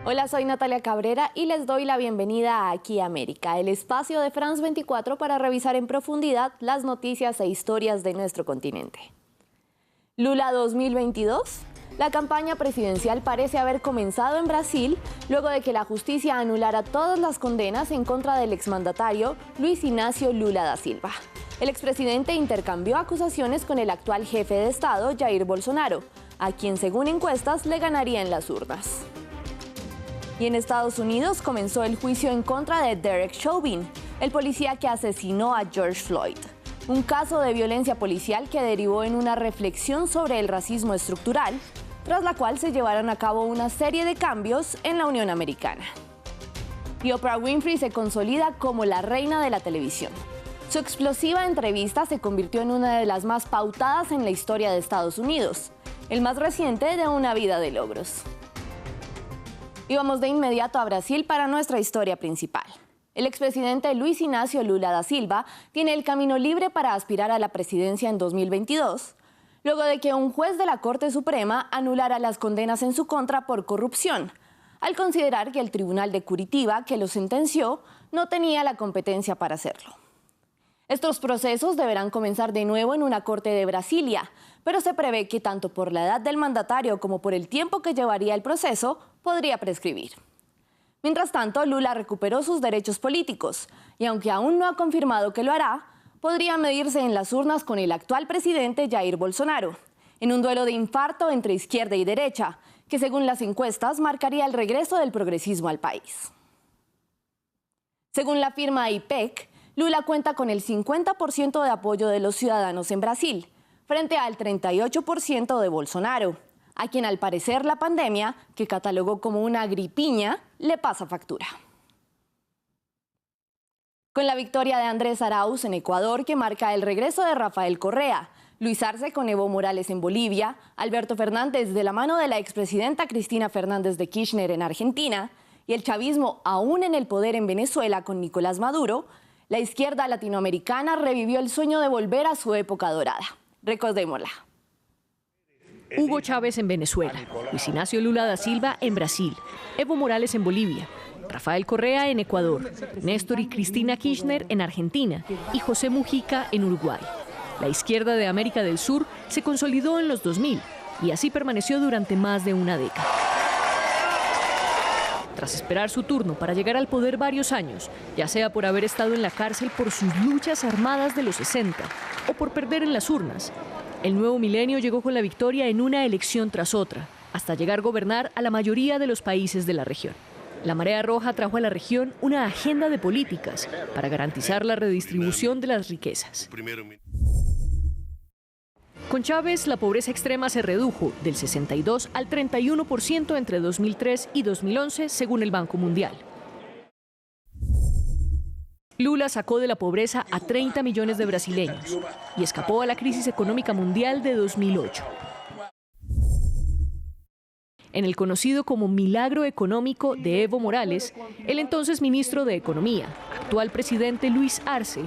Hola, soy Natalia Cabrera y les doy la bienvenida a Aquí América, el espacio de France 24 para revisar en profundidad las noticias e historias de nuestro continente. Lula 2022. La campaña presidencial parece haber comenzado en Brasil luego de que la justicia anulara todas las condenas en contra del exmandatario Luiz Inácio Lula da Silva. El expresidente intercambió acusaciones con el actual jefe de Estado, Jair Bolsonaro, a quien según encuestas le ganaría en las urnas. Y en Estados Unidos comenzó el juicio en contra de Derek Chauvin, el policía que asesinó a George Floyd. Un caso de violencia policial que derivó en una reflexión sobre el racismo estructural, tras la cual se llevaron a cabo una serie de cambios en la Unión Americana. Y Oprah Winfrey se consolida como la reina de la televisión. Su explosiva entrevista se convirtió en una de las más pautadas en la historia de Estados Unidos, el más reciente de una vida de logros. Y vamos de inmediato a Brasil para nuestra historia principal. El expresidente Luiz Inácio Lula da Silva tiene el camino libre para aspirar a la presidencia en 2022, luego de que un juez de la Corte Suprema anulara las condenas en su contra por corrupción, al considerar que el Tribunal de Curitiba, que lo sentenció, no tenía la competencia para hacerlo. Estos procesos deberán comenzar de nuevo en una corte de Brasilia, pero se prevé que tanto por la edad del mandatario como por el tiempo que llevaría el proceso, podría prescribir. Mientras tanto, Lula recuperó sus derechos políticos y aunque aún no ha confirmado que lo hará, podría medirse en las urnas con el actual presidente Jair Bolsonaro, en un duelo de infarto entre izquierda y derecha, que según las encuestas marcaría el regreso del progresismo al país. Según la firma IPEC, Lula cuenta con el 50% de apoyo de los ciudadanos en Brasil, frente al 38% de Bolsonaro, a quien al parecer la pandemia, que catalogó como una gripiña, le pasa factura. Con la victoria de Andrés Arauz en Ecuador, que marca el regreso de Rafael Correa, Luis Arce con Evo Morales en Bolivia, Alberto Fernández de la mano de la expresidenta Cristina Fernández de Kirchner en Argentina, y el chavismo aún en el poder en Venezuela con Nicolás Maduro, la izquierda latinoamericana revivió el sueño de volver a su época dorada. Recordémosla. Hugo Chávez en Venezuela, Luiz Inácio Lula da Silva en Brasil, Evo Morales en Bolivia, Rafael Correa en Ecuador, Néstor y Cristina Kirchner en Argentina y José Mujica en Uruguay. La izquierda de América del Sur se consolidó en los 2000 y así permaneció durante más de una década. Tras esperar su turno para llegar al poder varios años, ya sea por haber estado en la cárcel por sus luchas armadas de los 60 o por perder en las urnas, el nuevo milenio llegó con la victoria en una elección tras otra, hasta llegar a gobernar a la mayoría de los países de la región. La Marea Roja trajo a la región una agenda de políticas para garantizar la redistribución de las riquezas. Con Chávez, la pobreza extrema se redujo del 62 al 31% entre 2003 y 2011, según el Banco Mundial. Lula sacó de la pobreza a 30 millones de brasileños y escapó a la crisis económica mundial de 2008. En el conocido como milagro económico de Evo Morales, el entonces ministro de Economía, actual presidente Luis Arce,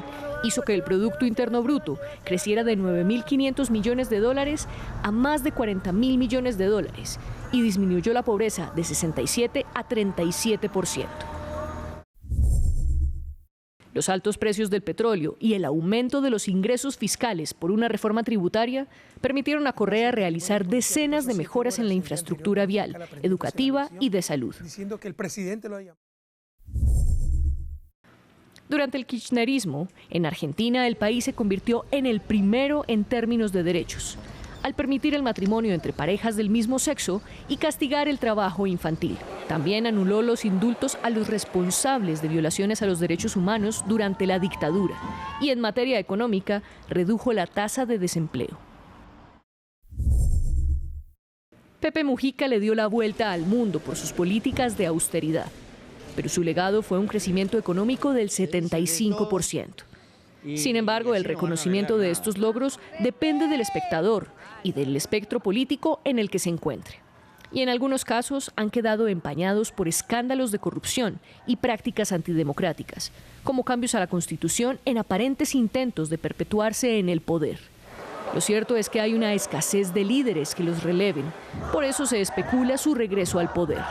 hizo que el Producto Interno Bruto creciera de 9.500 millones de dólares a más de 40.000 millones de dólares y disminuyó la pobreza de 67 a 37%. Los altos precios del petróleo y el aumento de los ingresos fiscales por una reforma tributaria permitieron a Correa realizar decenas de mejoras en la infraestructura vial, educativa y de salud. Durante el kirchnerismo, en Argentina el país se convirtió en el primero en términos de derechos, al permitir el matrimonio entre parejas del mismo sexo y castigar el trabajo infantil. También anuló los indultos a los responsables de violaciones a los derechos humanos durante la dictadura y en materia económica redujo la tasa de desempleo. Pepe Mujica le dio la vuelta al mundo por sus políticas de austeridad, pero su legado fue un crecimiento económico del 75%. Sin embargo, el reconocimiento de estos logros depende del espectador y del espectro político en el que se encuentre. Y en algunos casos han quedado empañados por escándalos de corrupción y prácticas antidemocráticas, como cambios a la Constitución en aparentes intentos de perpetuarse en el poder. Lo cierto es que hay una escasez de líderes que los releven, por eso se especula su regreso al poder.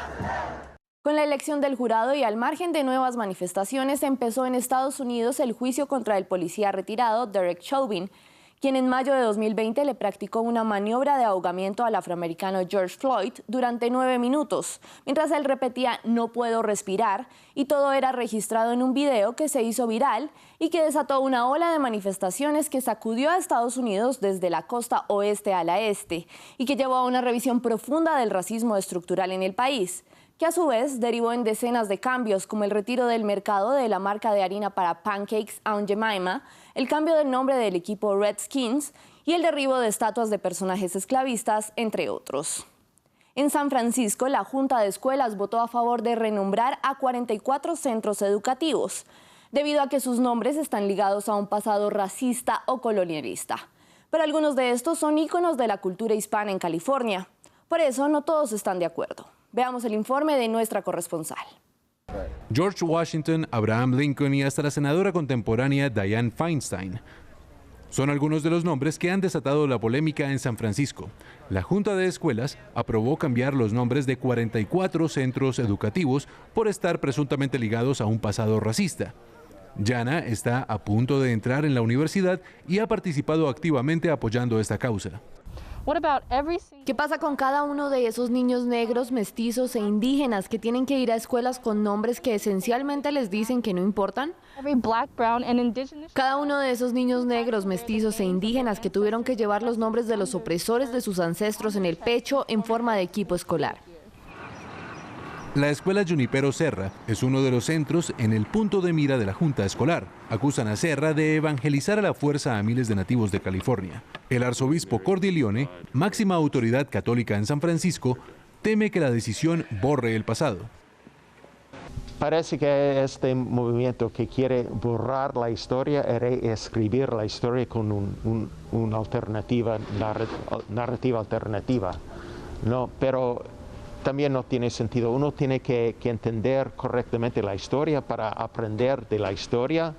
Con la elección del jurado y al margen de nuevas manifestaciones, empezó en Estados Unidos el juicio contra el policía retirado Derek Chauvin, quien en mayo de 2020 le practicó una maniobra de ahogamiento al afroamericano George Floyd durante 9 minutos, mientras él repetía "no puedo respirar", y todo era registrado en un video que se hizo viral y que desató una ola de manifestaciones que sacudió a Estados Unidos desde la costa oeste a la este y que llevó a una revisión profunda del racismo estructural en el país, que a su vez derivó en decenas de cambios, como el retiro del mercado de la marca de harina para pancakes Aunt Jemima, el cambio del nombre del equipo Redskins y el derribo de estatuas de personajes esclavistas, entre otros. En San Francisco, la Junta de Escuelas votó a favor de renombrar a 44 centros educativos, debido a que sus nombres están ligados a un pasado racista o colonialista. Pero algunos de estos son íconos de la cultura hispana en California. Por eso, no todos están de acuerdo. Veamos el informe de nuestra corresponsal. George Washington, Abraham Lincoln y hasta la senadora contemporánea Dianne Feinstein son algunos de los nombres que han desatado la polémica en San Francisco. La Junta de Escuelas aprobó cambiar los nombres de 44 centros educativos por estar presuntamente ligados a un pasado racista. Jana está a punto de entrar en la universidad y ha participado activamente apoyando esta causa. ¿Qué pasa con cada uno de esos niños negros, mestizos e indígenas que tienen que ir a escuelas con nombres que esencialmente les dicen que no importan? Cada uno de esos niños negros, mestizos e indígenas que tuvieron que llevar los nombres de los opresores de sus ancestros en el pecho en forma de equipo escolar. La escuela Junipero Serra es uno de los centros en el punto de mira de la Junta Escolar. Acusan a Serra de evangelizar a la fuerza a miles de nativos de California. El arzobispo Cordileone, máxima autoridad católica en San Francisco, teme que la decisión borre el pasado. Parece que este movimiento que quiere borrar la historia y reescribir la historia con una alternativa, narrativa alternativa. No, pero también no tiene sentido. Uno tiene que entender correctamente la historia para aprender de la historia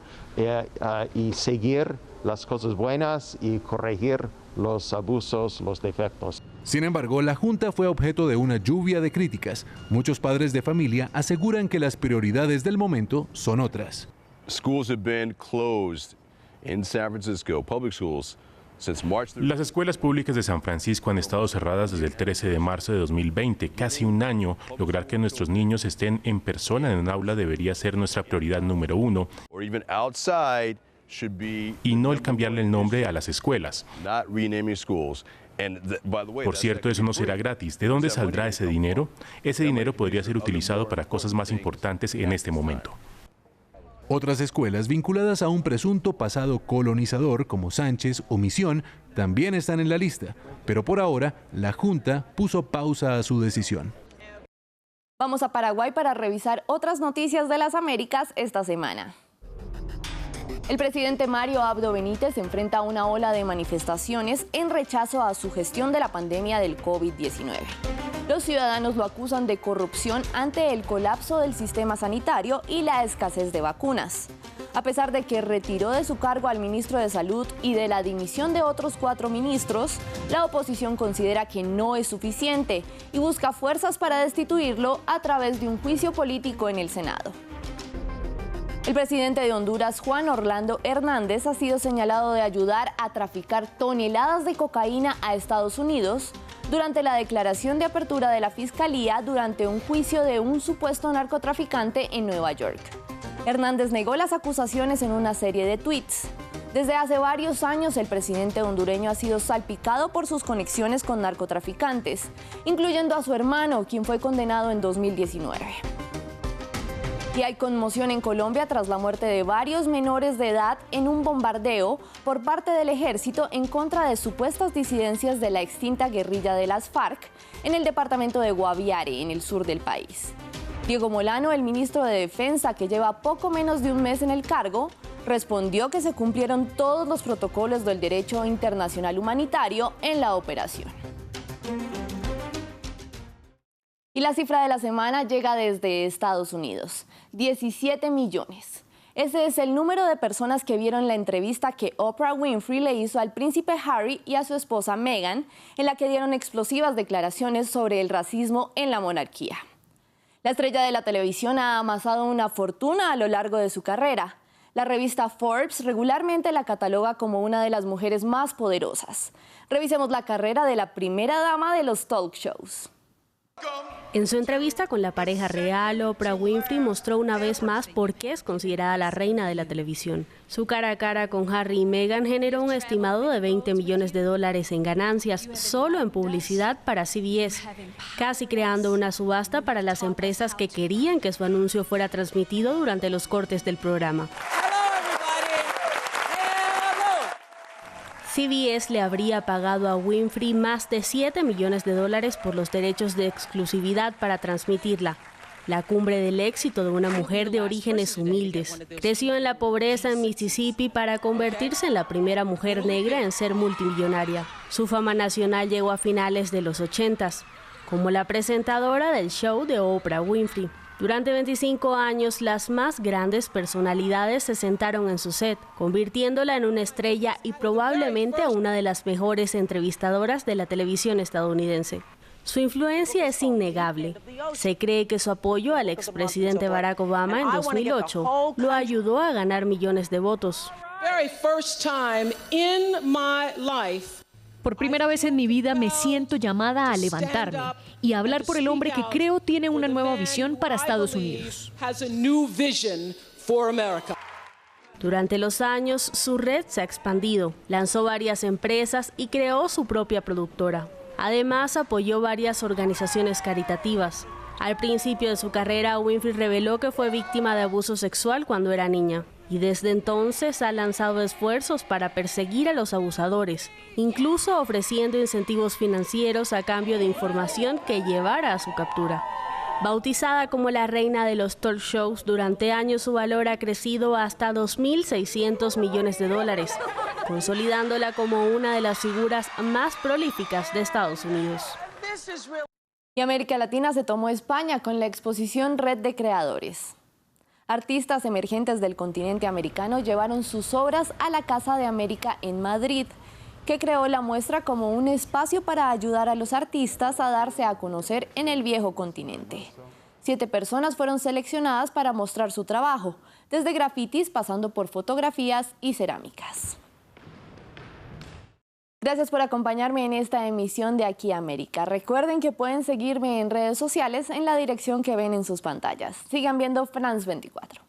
y seguir las cosas buenas y corregir los abusos, los defectos. Sin embargo, la Junta fue objeto de una lluvia de críticas. Muchos padres de familia aseguran que las prioridades del momento son otras. Schools have been closed in San Francisco, public schools. Las escuelas públicas de San Francisco han estado cerradas desde el 13 de marzo de 2020, casi un año. Lograr que nuestros niños estén en persona en un aula debería ser nuestra prioridad número 1. Y no el cambiarle el nombre a las escuelas. Por cierto, eso no será gratis. ¿De dónde saldrá ese dinero? Ese dinero podría ser utilizado para cosas más importantes en este momento. Otras escuelas vinculadas a un presunto pasado colonizador como Sánchez o Misión también están en la lista, pero por ahora la Junta puso pausa a su decisión. Vamos a Paraguay para revisar otras noticias de las Américas esta semana. El presidente Mario Abdo Benítez enfrenta una ola de manifestaciones en rechazo a su gestión de la pandemia del COVID-19. Los ciudadanos lo acusan de corrupción ante el colapso del sistema sanitario y la escasez de vacunas. A pesar de que retiró de su cargo al ministro de Salud y de la dimisión de otros 4 ministros, la oposición considera que no es suficiente y busca fuerzas para destituirlo a través de un juicio político en el Senado. El presidente de Honduras, Juan Orlando Hernández, ha sido señalado de ayudar a traficar toneladas de cocaína a Estados Unidos durante la declaración de apertura de la Fiscalía durante un juicio de un supuesto narcotraficante en Nueva York. Hernández negó las acusaciones en una serie de tweets. Desde hace varios años, el presidente hondureño ha sido salpicado por sus conexiones con narcotraficantes, incluyendo a su hermano, quien fue condenado en 2019. Y hay conmoción en Colombia tras la muerte de varios menores de edad en un bombardeo por parte del ejército en contra de supuestas disidencias de la extinta guerrilla de las FARC en el departamento de Guaviare, en el sur del país. Diego Molano, el ministro de Defensa, que lleva poco menos de un mes en el cargo, respondió que se cumplieron todos los protocolos del derecho internacional humanitario en la operación. Y la cifra de la semana llega desde Estados Unidos, 17 millones. Ese es el número de personas que vieron la entrevista que Oprah Winfrey le hizo al príncipe Harry y a su esposa Meghan, en la que dieron explosivas declaraciones sobre el racismo en la monarquía. La estrella de la televisión ha amasado una fortuna a lo largo de su carrera. La revista Forbes regularmente la cataloga como una de las mujeres más poderosas. Revisemos la carrera de la primera dama de los talk shows. En su entrevista con la pareja real, Oprah Winfrey mostró una vez más por qué es considerada la reina de la televisión. Su cara a cara con Harry y Meghan generó un estimado de $20 millones en ganancias solo en publicidad para CBS, casi creando una subasta para las empresas que querían que su anuncio fuera transmitido durante los cortes del programa. CBS le habría pagado a Winfrey más de $7 millones por los derechos de exclusividad para transmitirla. La cumbre del éxito de una mujer de orígenes humildes. Creció en la pobreza en Mississippi para convertirse en la primera mujer negra en ser multimillonaria. Su fama nacional llegó a finales de los 80s, como la presentadora del show de Oprah Winfrey. Durante 25 años, las más grandes personalidades se sentaron en su set, convirtiéndola en una estrella y probablemente a una de las mejores entrevistadoras de la televisión estadounidense. Su influencia es innegable. Se cree que su apoyo al expresidente Barack Obama en 2008 lo ayudó a ganar millones de votos. Por primera vez en mi vida me siento llamada a levantarme y a hablar por el hombre que creo tiene una nueva visión para Estados Unidos. Durante los años, su red se ha expandido, lanzó varias empresas y creó su propia productora. Además, apoyó varias organizaciones caritativas. Al principio de su carrera, Winfrey reveló que fue víctima de abuso sexual cuando era niña. Y desde entonces ha lanzado esfuerzos para perseguir a los abusadores, incluso ofreciendo incentivos financieros a cambio de información que llevara a su captura. Bautizada como la reina de los talk shows, durante años su valor ha crecido hasta $2.600 millones, consolidándola como una de las figuras más prolíficas de Estados Unidos. Y América Latina se tomó España con la exposición Red de Creadores. Artistas emergentes del continente americano llevaron sus obras a la Casa de América en Madrid, que creó la muestra como un espacio para ayudar a los artistas a darse a conocer en el viejo continente. 7 personas fueron seleccionadas para mostrar su trabajo, desde grafitis pasando por fotografías y cerámicas. Gracias por acompañarme en esta emisión de Aquí América. Recuerden que pueden seguirme en redes sociales en la dirección que ven en sus pantallas. Sigan viendo France 24.